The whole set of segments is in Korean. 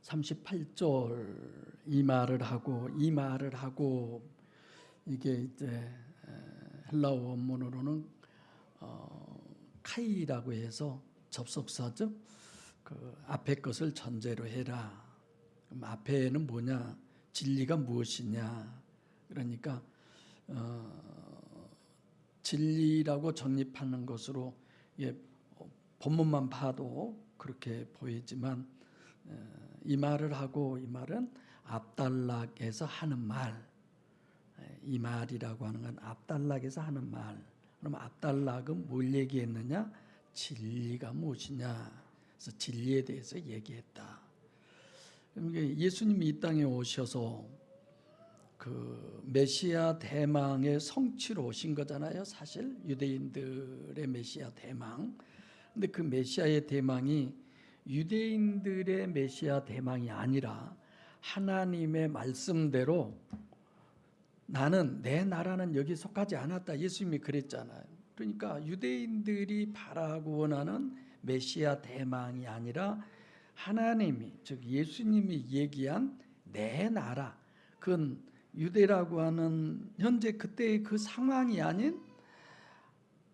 38절 이 말을 하고 이게 이제 헬라어 원문으로는 카이라고 해서 접속사죠. 그 앞에 것을 전제로 해라. 그럼 앞에는 뭐냐? 진리가 무엇이냐? 그러니까 진리라고 정립하는 것으로 본문만 봐도 그렇게 보이지만 이 말을 하고 이 말은 압달락에서 하는 말, 이 말이라고 하는 건 압달락에서 하는 말. 그럼 압달락은 뭘 얘기했느냐? 진리가 무엇이냐? 그래서 진리에 대해서 얘기했다. 그러니까 예수님이 이 땅에 오셔서 그 메시아 대망의 성취로 오신 거잖아요. 사실 유대인들의 메시아 대망. 근데 그 메시아의 대망이 유대인들의 메시아 대망이 아니라 하나님의 말씀대로 나는 내 나라는 여기 속하지 않았다. 예수님이 그랬잖아요. 그러니까 유대인들이 바라고 원하는 메시아 대망이 아니라 하나님이, 즉 예수님이 얘기한 내 나라, 그건 유대라고 하는 현재 그때의 그 상황이 아닌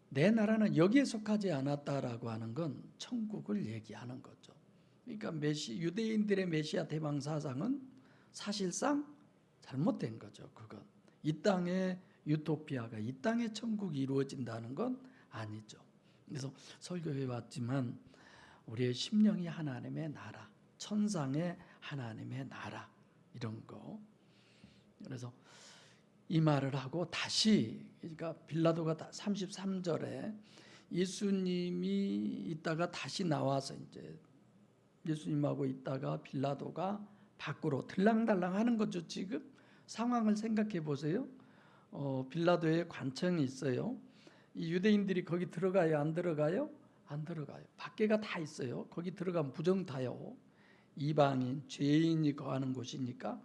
내 나라는 여기에 속하지 않았다라고 하는 건 천국을 얘기하는 거죠. 그러니까 유대인들의 메시아 대망 사상은 사실상 잘못된 거죠. 그건 이 땅의 유토피아가, 이 땅의 천국이 이루어진다는 건 아니죠. 그래서 설교해 왔지만 우리의 심령이 하나님의 나라, 천상의 하나님의 나라, 이런 거. 그래서 이 말을 하고 다시, 그러니까 빌라도가 33절에 예수님이 있다가 다시 나와서 이제 예수님하고 있다가 빌라도가 밖으로 들랑달랑 하는 거죠. 지금 상황을 생각해 보세요. 빌라도에 관청이 있어요. 이 유대인들이 거기 들어가요? 안 들어가요? 안 들어가요. 밖에가 다 있어요. 거기 들어가면 부정타요. 이방인, 죄인이 거하는 곳이니까.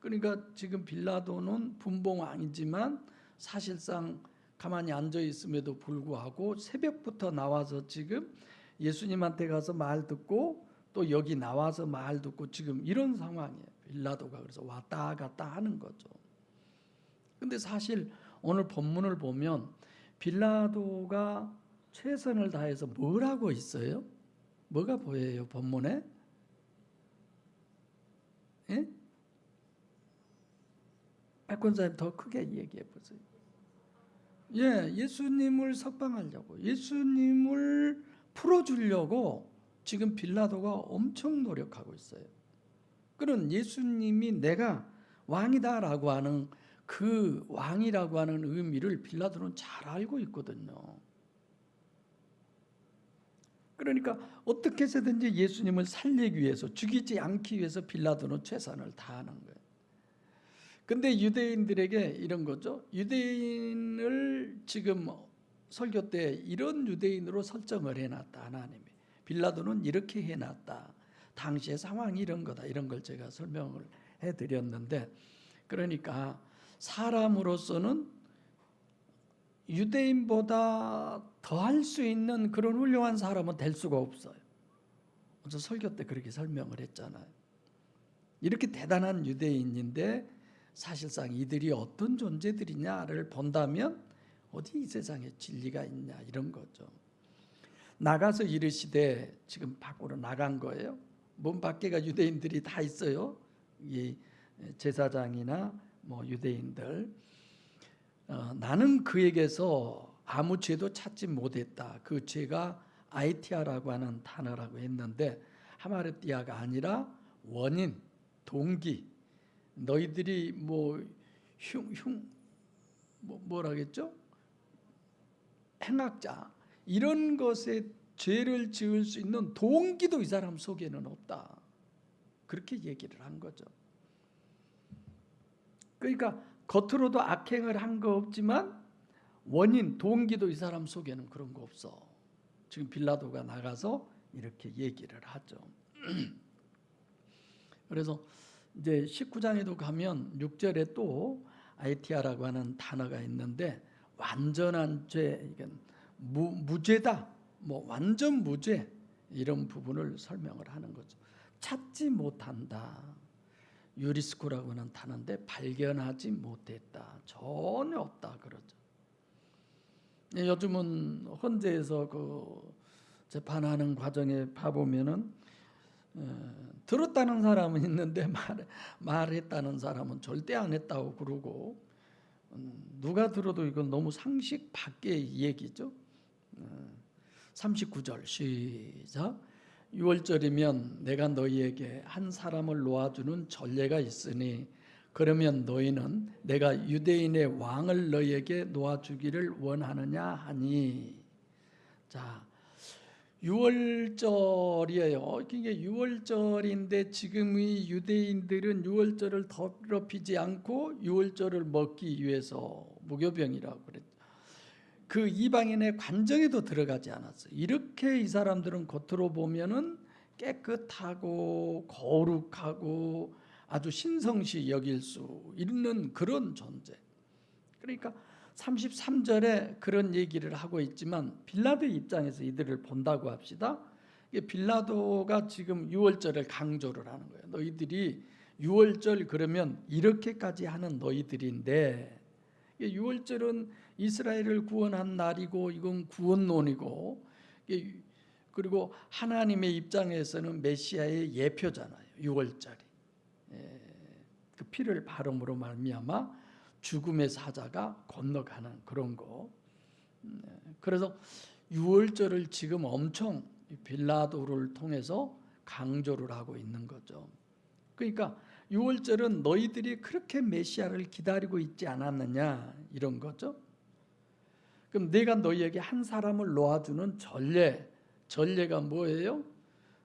그러니까 지금 빌라도는 분봉왕이지만 사실상 가만히 앉아 있음에도 불구하고 새벽부터 나와서 지금 예수님한테 가서 말 듣고 또 여기 나와서 말 듣고 지금 이런 상황이에요. 빌라도가. 그래서 왔다 갔다 하는 거죠. 근데 사실 오늘 본문을 보면 빌라도가 최선을 다해서 뭘 하고 있어요? 뭐가 보여요, 본문에? 예? 박권사님 더 크게 얘기해 보세요. 예, 예수님을 석방하려고, 예수님을 풀어주려고 지금 빌라도가 엄청 노력하고 있어요. 그런 예수님이 내가 왕이다라고 하는 그 왕이라고 하는 의미를 빌라도는 잘 알고 있거든요. 그러니까 어떻게 해서든지 예수님을 살리기 위해서, 죽이지 않기 위해서 빌라도는 최선을 다하는 거예요. 근데 유대인들에게 이런 거죠. 유대인을 지금 설교 때 이런 유대인으로 설정을 해놨다, 하나님이. 빌라도는 이렇게 해놨다. 당시의 상황이 이런 거다. 이런 걸 제가 설명을 해드렸는데, 그러니까 사람으로서는 유대인보다 더 할 수 있는 그런 훌륭한 사람은 될 수가 없어요. 먼저 설교 때 그렇게 설명을 했잖아요. 이렇게 대단한 유대인인데 사실상 이들이 어떤 존재들이냐를 본다면 어디 이 세상에 진리가 있냐, 이런 거죠. 나가서 이르시되, 지금 밖으로 나간 거예요. 몸 밖에가 유대인들이 다 있어요. 이 제사장이나 뭐 유대인들. 나는 그에게서 아무 죄도 찾지 못했다. 그 죄가 아이티아라고 하는 단어라고 했는데 하마르티아가 아니라 원인, 동기. 너희들이 뭐라겠죠? 행악자, 이런 것에 죄를 지을 수 있는 동기도 이 사람 속에는 없다. 그렇게 얘기를 한 거죠. 그러니까 겉으로도 악행을 한 거 없지만 원인, 동기도 이 사람 속에는 그런 거 없어. 지금 빌라도가 나가서 이렇게 얘기를 하죠. 그래서 이제 19장에도 가면 6절에 또 아이티아라고 하는 단어가 있는데, 완전한 죄, 이건 무죄다, 뭐 완전 무죄, 이런 부분을 설명을 하는 거죠. 찾지 못한다. 유리스코라고는 하는데 발견하지 못했다. 전혀 없다 그러죠. 요즘은 헌재에서 그 재판하는 과정에 봐보면은 들었다는 사람은 있는데 말했다는 사람은 절대 안 했다고 그러고, 누가 들어도 이건 너무 상식 밖의 얘기죠. 39절 시작. 6월절이면 내가 너희에게 한 사람을 놓아주는 전례가 있으니 그러면 너희는 내가 유대인의 왕을 너희에게 놓아주기를 원하느냐 하니. 자, 6월절이에요. 이게 6월절인데 지금의 유대인들은 6월절을 더럽히지 않고 6월절을 먹기 위해서 무교병이라고 그랬죠. 그 이방인의 관정에도 들어가지 않았어요. 이렇게 이 사람들은 겉으로 보면은 깨끗하고 거룩하고 아주 신성시 여길 수 있는 그런 존재. 그러니까 33절에 그런 얘기를 하고 있지만 빌라도의 입장에서 이들을 본다고 합시다. 빌라도가 지금 6월절을 강조를 하는 거예요. 너희들이 6월절 그러면 이렇게까지 하는 너희들인데, 6월절은 이스라엘을 구원한 날이고 이건 구원론이고, 그리고 하나님의 입장에서는 메시아의 예표잖아요. 6월절이 그 피를 바름으로 말미암아 죽음의 사자가 건너가는 그런 거. 그래서 6월절을 지금 엄청 빌라도를 통해서 강조를 하고 있는 거죠. 그러니까 6월절은 너희들이 그렇게 메시아를 기다리고 있지 않았느냐 이런 거죠. 그럼 내가 너희에게 한 사람을 놓아주는 전례가 뭐예요?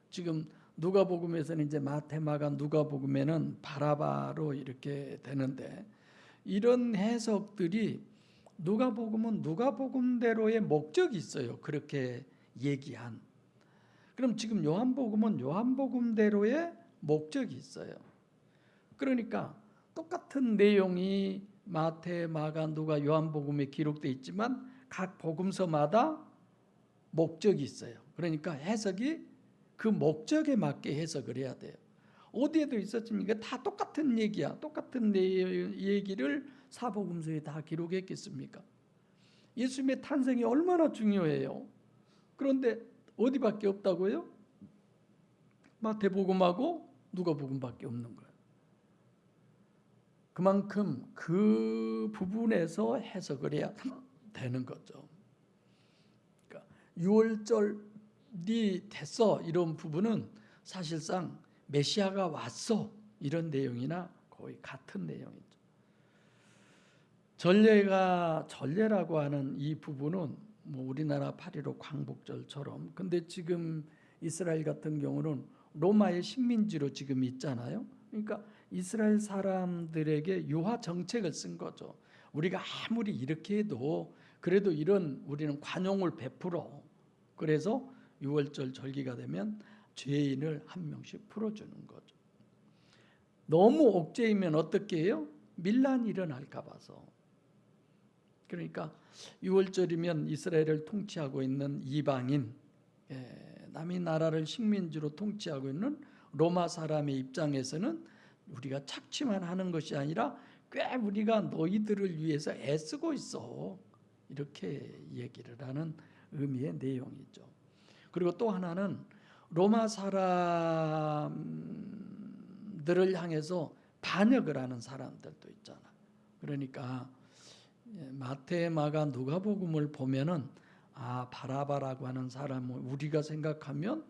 지금 누가복음에서는 이제 마태, 마가, 누가복음에는 바라바로 이렇게 되는데, 이런 해석들이 누가복음은 누가복음대로의 목적이 있어요. 그렇게 얘기한. 그럼 지금 요한복음은 요한복음대로의 목적이 있어요. 그러니까 똑같은 내용이 마태, 마가, 누가, 요한복음에 기록되어 있지만 각 복음서마다 목적이 있어요. 그러니까 해석이 그 목적에 맞게 해석을 해야 돼요. 어디에도 있었지만 이게 다 똑같은 얘기야. 똑같은 얘기를 사복음서에 다 기록했겠습니까? 예수님의 탄생이 얼마나 중요해요. 그런데 어디밖에 없다고요? 마태복음하고 누가복음밖에 없는 거예요. 그만큼 그 부분에서 해석을 해야 되는 거죠. 그러니까 6월절이 됐어 이런 부분은 사실상 메시아가 왔어 이런 내용이나 거의 같은 내용이죠. 전례라고 하는 이 부분은 뭐 우리나라 8.15 광복절처럼, 근데 지금 이스라엘 같은 경우는 로마의 식민지로 지금 있잖아요. 그러니까 이스라엘 사람들에게 유화 정책을 쓴 거죠. 우리가 아무리 이렇게 해도 그래도 우리는 관용을 베풀어. 그래서 6월절 절기가 되면 죄인을 한 명씩 풀어주는 거죠. 너무 옥죄이면 어떻게 해요? 밀란이 일어날까 봐서. 그러니까 6월절이면 이스라엘을 통치하고 있는 이방인, 남의 나라를 식민지로 통치하고 있는 로마 사람의 입장에서는 우리가 착취만 하는 것이 아니라 꽤 우리가 너희들을 위해서 애쓰고 있어. 이렇게 얘기를 하는 의미의 내용이죠. 그리고 또 하나는 로마 사람들을 향해서 반역을 하는 사람들도 있잖아. 그러니까 마태, 마가, 누가복음을 보면은 바라바라고 하는 사람은 우리가 생각하면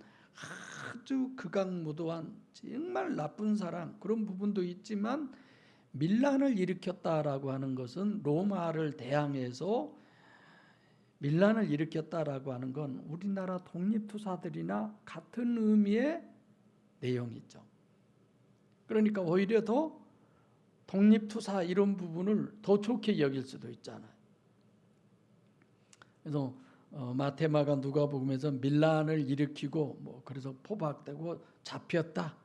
아주 극악무도한 정말 나쁜 사람, 그런 부분도 있지만 밀란을 일으켰다라고 하는 것은 로마를 대항해서 밀란을 일으켰다라고 하는 건 우리나라 독립투사들이나 같은 의미의 내용이죠. 그러니까 오히려 더 독립투사 이런 부분을 더 좋게 여길 수도 있잖아요. 그래서 마태, 마가, 누가복음에서 밀란을 일으키고 그래서 포박되고 잡혔다,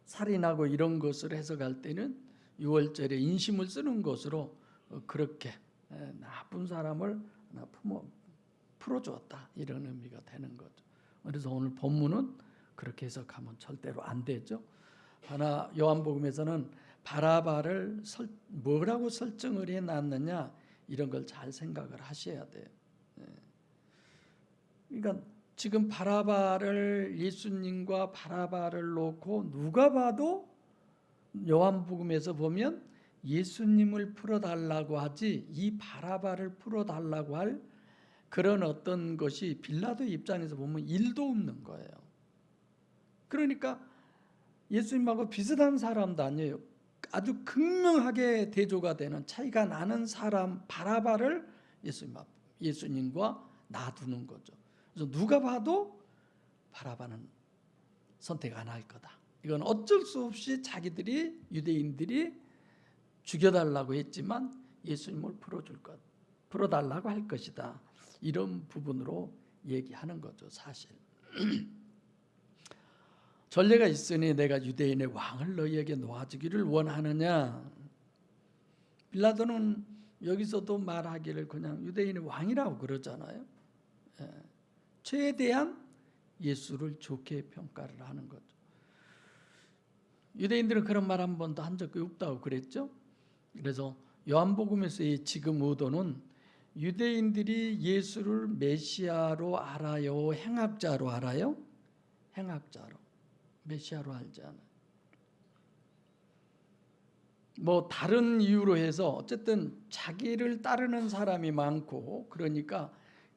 살인하고 이런 것을 해석할 때는 6월절에 인심을 쓰는 것으로 그렇게 나쁜 사람을 풀어주었다 이런 의미가 되는 거죠. 그래서 오늘 본문은 그렇게 해석하면 절대로 안 되죠. 하나 요한복음에서는 바라바를 뭐라고 설정을 해놨느냐 이런 걸 잘 생각을 하셔야 돼요. 그러니까 지금 바라바를 예수님과 바라바를 놓고 누가 봐도 요한복음에서 보면 예수님을 풀어달라고 하지 이 바라바를 풀어달라고 할 그런 어떤 것이 빌라도의 입장에서 보면 일도 없는 거예요. 그러니까 예수님하고 비슷한 사람도 아니에요. 아주 극명하게 대조가 되는 차이가 나는 사람 바라바를 예수님과 놔두는 거죠. 그래서 누가 봐도 바라바는 선택 안 할 거다. 이건 어쩔 수 없이 자기들이 유대인들이 죽여달라고 했지만 예수님을 풀어달라고 할 것이다. 이런 부분으로 얘기하는 거죠, 사실. 전례가 있으니 내가 유대인의 왕을 너희에게 놓아주기를 원하느냐. 빌라도는 여기서도 말하기를 그냥 유대인의 왕이라고 그러잖아요. 최대한 예수를 좋게 평가를 하는 거죠. 유대인들은 그런 말 한 번도 한 적이 없다고 그랬죠. 그래서 요한복음에서의 지금 의도는 유대인들이 예수를 메시아로 알아요, 행악자로 알아요? 행악자로, 메시아로 알지 않아요. 뭐 다른 이유로 해서 어쨌든 자기를 따르는 사람이 많고 그러니까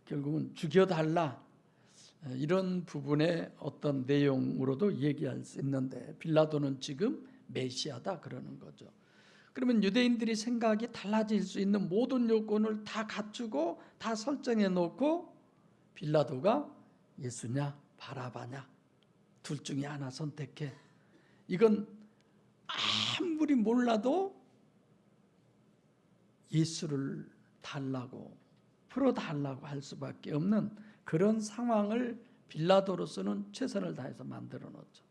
결국은 죽여달라 이런 부분의 어떤 내용으로도 얘기할 수 있는데 빌라도는 지금 메시아다 그러는 거죠. 그러면 유대인들이 생각이 달라질 수 있는 모든 요건을 다 갖추고 다 설정해 놓고 빌라도가 예수냐 바라바냐 둘 중에 하나 선택해. 이건 아무리 몰라도 예수를 달라고 풀어달라고 할 수밖에 없는 그런 상황을 빌라도로서는 최선을 다해서 만들어 놓죠.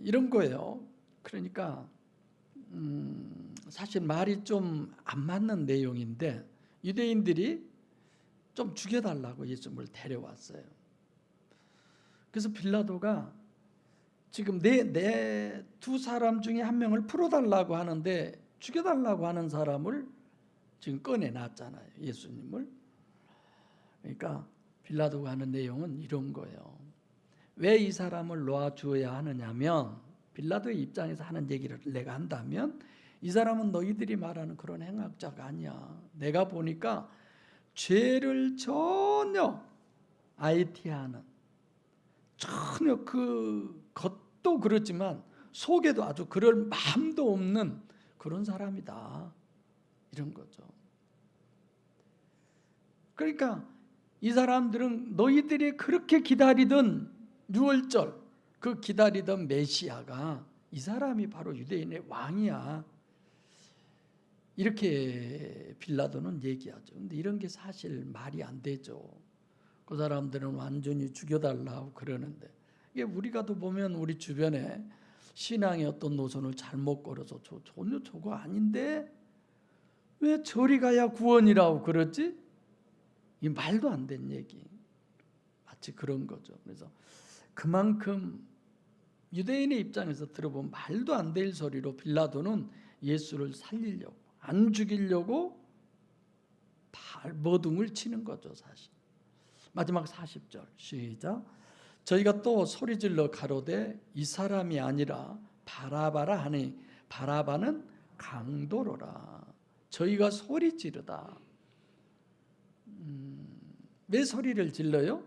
이런 거예요. 그러니까 사실 말이 좀 안 맞는 내용인데 유대인들이 좀 죽여달라고 예수님을 데려왔어요. 그래서 빌라도가 지금 내 두 사람 중에 한 명을 풀어달라고 하는데 죽여달라고 하는 사람을 지금 꺼내놨잖아요. 예수님을. 그러니까 빌라도가 하는 내용은 이런 거예요. 왜 이 사람을 놓아주어야 하느냐면 빌라도의 입장에서 하는 얘기를 내가 한다면 이 사람은 너희들이 말하는 그런 행악자가 아니야. 내가 보니까 죄를 전혀 아이티하는 전혀 그 겉도 그렇지만 속에도 아주 그럴 마음도 없는 그런 사람이다. 이런 거죠. 그러니까 이 사람들은 너희들이 그렇게 기다리던 6월절 그 기다리던 메시아가 이 사람이 바로 유대인의 왕이야. 이렇게 빌라도는 얘기하죠. 근데 이런 게 사실 말이 안 되죠. 그 사람들은 완전히 죽여달라고 그러는데 이게 우리가 또 보면 우리 주변에 신앙의 어떤 노선을 잘못 걸어서 전혀 저거 아닌데 왜 저리 가야 구원이라고 그러지? 이 말도 안 되는 얘기. 마치 그런 거죠. 그래서 그만큼 유대인의 입장에서 들어보면 말도 안 될 소리로 빌라도는 예수를 살리려고 안 죽이려고 발버둥을 치는 거죠, 사실. 마지막 40절 시작. 저희가 또 소리질러 가로되 이 사람이 아니라 바라바라 하니 바라바는 강도로라. 저희가 소리 지르다. 왜 소리를 질러요?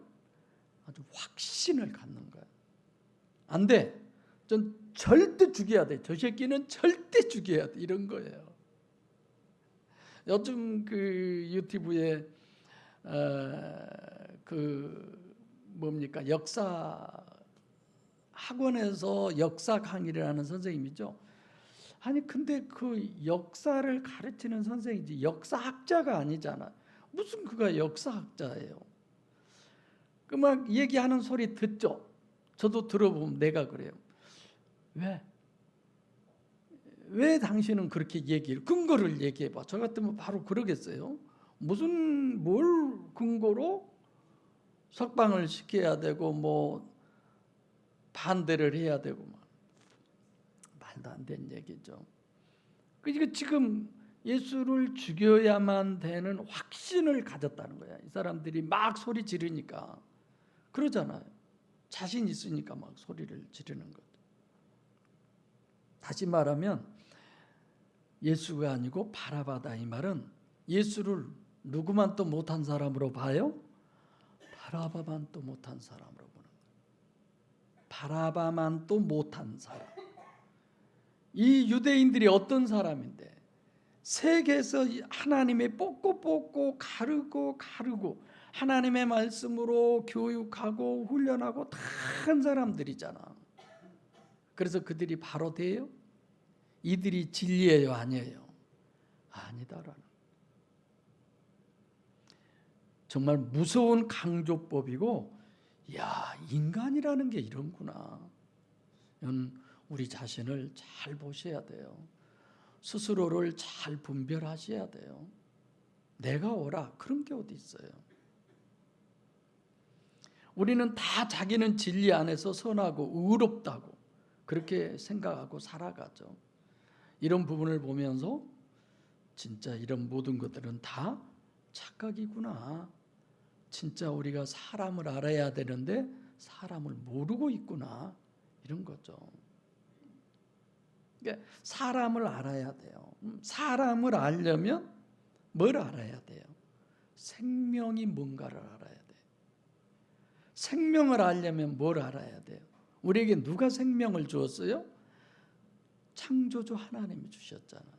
아주 확신을 갖는 거예요. 안 돼. 전 절대 죽여야 돼. 저 새끼는 절대 죽여야 돼. 이런 거예요. 요즘 그 유튜브에 역사 학원에서 역사 강의를 하는 선생님이죠. 아니 근데 그 역사를 가르치는 선생이지 역사학자가 아니잖아. 무슨 그가 역사학자예요. 그 막 얘기하는 소리 듣죠. 저도 들어보면 내가 그래요. 왜 당신은 그렇게 근거를 얘기해봐. 저 같으면 바로 그러겠어요. 뭘 근거로 석방을 시켜야 되고 뭐 반대를 해야 되고 말도 안 되는 얘기죠. 그러니까 지금 예수를 죽여야만 되는 확신을 가졌다는 거야. 이 사람들이 막 소리 지르니까 그러잖아요. 자신 있으니까 막 소리를 지르는 거죠. 다시 말하면 예수가 아니고 바라바다, 이 말은 예수를 누구만 또 못한 사람으로 봐요? 바라바만 또 못한 사람으로 보는 거예요. 바라바만 또 못한 사람. 이 유대인들이 어떤 사람인데 세계에서 하나님의 뽑고 가르고 하나님의 말씀으로 교육하고 훈련하고 다 한 사람들이잖아. 그래서 그들이 바로 돼요? 이들이 진리예요, 아니에요? 아니다라는. 정말 무서운 강조법이고, 야, 인간이라는 게 이런구나. 우리 자신을 잘 보셔야 돼요. 스스로를 잘 분별하셔야 돼요. 내가 오라, 그런 게 어디 있어요? 우리는 다 자기는 진리 안에서 선하고 의롭다고 그렇게 생각하고 살아가죠. 이런 부분을 보면서 진짜 이런 모든 것들은 다 착각이구나. 진짜 우리가 사람을 알아야 되는데 사람을 모르고 있구나. 이런 거죠. 그러니까 사람을 알아야 돼요. 사람을 알려면 뭘 알아야 돼요? 생명이 뭔가를 알아야 돼요. 생명을 알려면 뭘 알아야 돼요? 우리에게 누가 생명을 주었어요? 창조주 하나님이 주셨잖아요.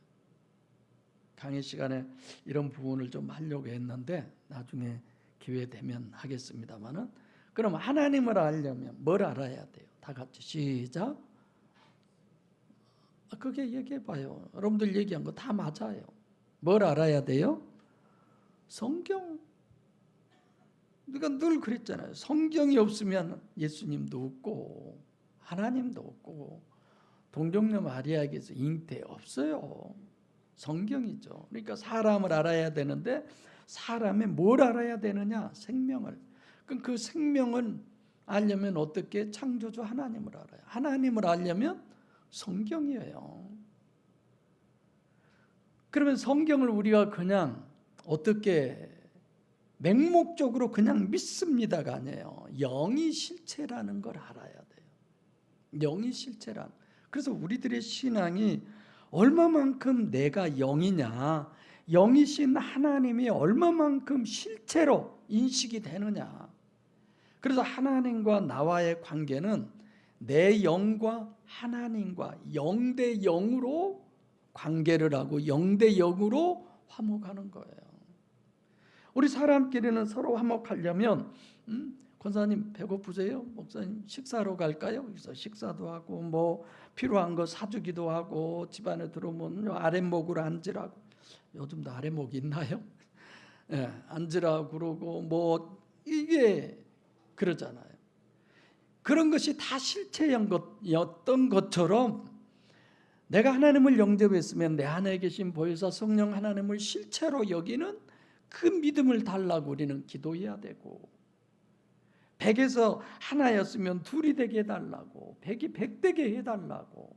강의 시간에 이런 부분을 좀 하려고 했는데 나중에 기회 되면 하겠습니다만은, 그럼 하나님을 알려면 뭘 알아야 돼요? 다 같이 시작. 그게 얘기해 봐요. 여러분들 얘기한 거 다 맞아요. 뭘 알아야 돼요? 성경. 그러니까 늘 그랬잖아요. 성경이 없으면 예수님도 없고 하나님도 없고 동정녀 마리아에게서 잉태 없어요. 성경이죠. 그러니까 사람을 알아야 되는데 사람의 뭘 알아야 되느냐? 생명을. 그럼 그 생명은 알려면 어떻게? 창조주 하나님을 알아요. 하나님을 알려면 성경이에요. 그러면 성경을 우리가 그냥 어떻게 맹목적으로 그냥 믿습니다가 아니에요. 영이 실체라는 걸 알아야 돼요. 영이 실체란. 그래서 우리들의 신앙이 얼마만큼 내가 영이냐, 영이신 하나님이 얼마만큼 실체로 인식이 되느냐. 그래서 하나님과 나와의 관계는 내 영과 하나님과 영 대 영으로 관계를 하고 영 대 영으로 화목하는 거예요. 우리 사람끼리는 서로 화목하려면 권사님 배고프세요? 목사님 식사하러 갈까요? 그래서 식사도 하고 뭐 필요한 거 사주기도 하고 집안에 들어오면 아랫목으로 앉으라고. 요즘도 아랫목 있나요? 예, 앉으라고 그러고 뭐 이게 그러잖아요. 그런 것이 다 실체였던 것처럼 내가 하나님을 영접했으면 내 안에 계신 보혜사 성령 하나님을 실체로 여기는 그 믿음을 달라고 우리는 기도해야 되고, 100에서 하나였으면 둘이 되게 해달라고, 100이 100되게 해달라고.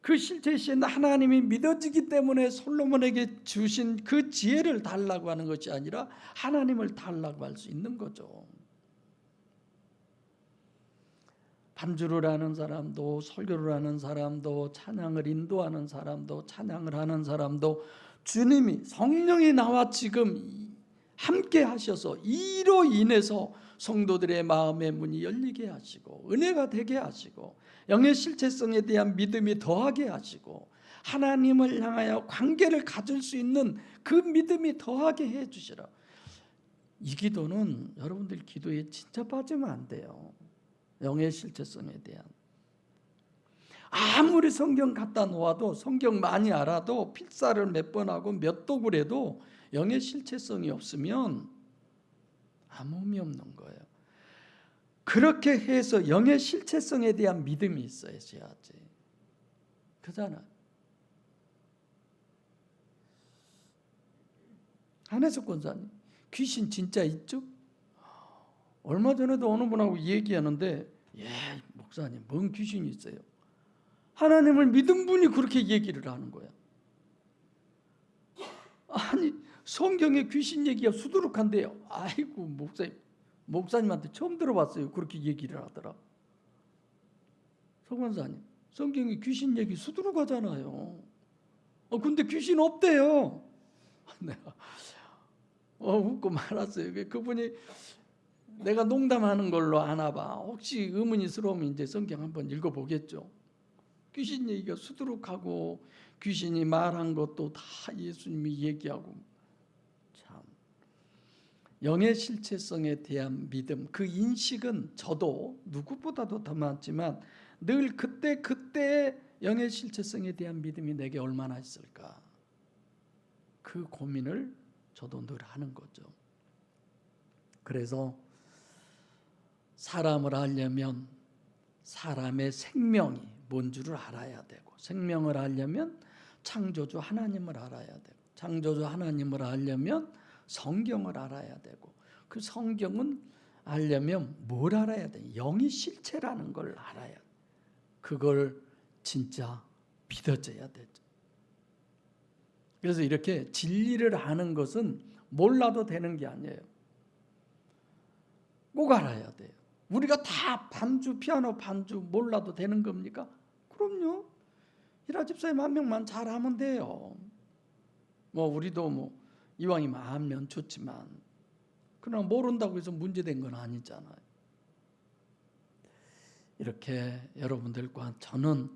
그 실체이신 하나님이 믿어지기 때문에 솔로몬에게 주신 그 지혜를 달라고 하는 것이 아니라 하나님을 달라고 할 수 있는 거죠. 반주를 하는 사람도, 설교를 하는 사람도, 찬양을 인도하는 사람도, 찬양을 하는 사람도 주님이, 성령이 나와 지금 함께 하셔서 이로 인해서 성도들의 마음의 문이 열리게 하시고 은혜가 되게 하시고 영의 실체성에 대한 믿음이 더하게 하시고 하나님을 향하여 관계를 가질 수 있는 그 믿음이 더하게 해 주시라. 이 기도는 여러분들 기도에 진짜 빠지면 안 돼요. 영의 실체성에 대한. 아무리 성경 갖다 놓아도, 성경 많이 알아도, 필사를 몇 번 하고 몇 독을 해도 영의 실체성이 없으면 아무 의미 없는 거예요. 그렇게 해서 영의 실체성에 대한 믿음이 있어야지. 그잖아. 한혜석 권사님, 귀신 진짜 있죠? 얼마 전에도 어느 분하고 얘기하는데, 예, 목사님, 뭔 귀신이 있어요? 하나님을 믿은 분이 그렇게 얘기를 하는 거야. 아니, 성경에 귀신 얘기가 수두룩한데요. 아이고, 목사님한테 처음 들어봤어요. 그렇게 얘기를 하더라. 서관사님, 성경에 귀신 얘기 수두룩하잖아요. 근데 귀신 없대요. 내가 웃고 말았어요. 그분이 내가 농담하는 걸로 아나 봐. 혹시 의문이스러우면 이제 성경 한번 읽어보겠죠. 귀신 얘기가 수두룩하고 귀신이 말한 것도 다 예수님이 얘기하고, 참 영의 실체성에 대한 믿음, 그 인식은 저도 누구보다도 더 많지만 늘 그때 영의 실체성에 대한 믿음이 내게 얼마나 있을까, 그 고민을 저도 늘 하는 거죠. 그래서 사람을 알려면 사람의 생명이 뭔 줄을 알아야 되고, 생명을 알려면 창조주 하나님을 알아야 되고, 창조주 하나님을 알려면 성경을 알아야 되고, 그 성경은 알려면 뭘 알아야 돼? 영이 실체라는 걸 알아야 돼. 그걸 진짜 믿어져야 되죠. 그래서 이렇게 진리를 아는 것은 몰라도 되는 게 아니에요. 꼭 알아야 돼요. 우리가 다 피아노 반주 몰라도 되는 겁니까? 그럼요. 히라 집사님 한 명만 잘하면 돼요. 우리도 이왕이면 알면 좋지만, 그러나 모른다고 해서 문제된 건 아니잖아요. 이렇게 여러분들과 저는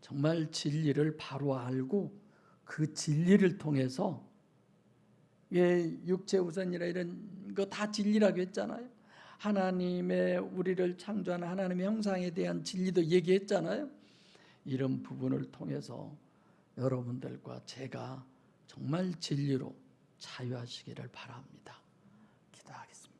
정말 진리를 바로 알고 그 진리를 통해서, 육체 우선이라 이런 거 다 진리라고 했잖아요. 하나님의 우리를 창조한 하나님의 형상에 대한 진리도 얘기했잖아요. 이런 부분을 통해서 여러분들과 제가 정말 진리로 자유하시기를 바랍니다. 기도하겠습니다.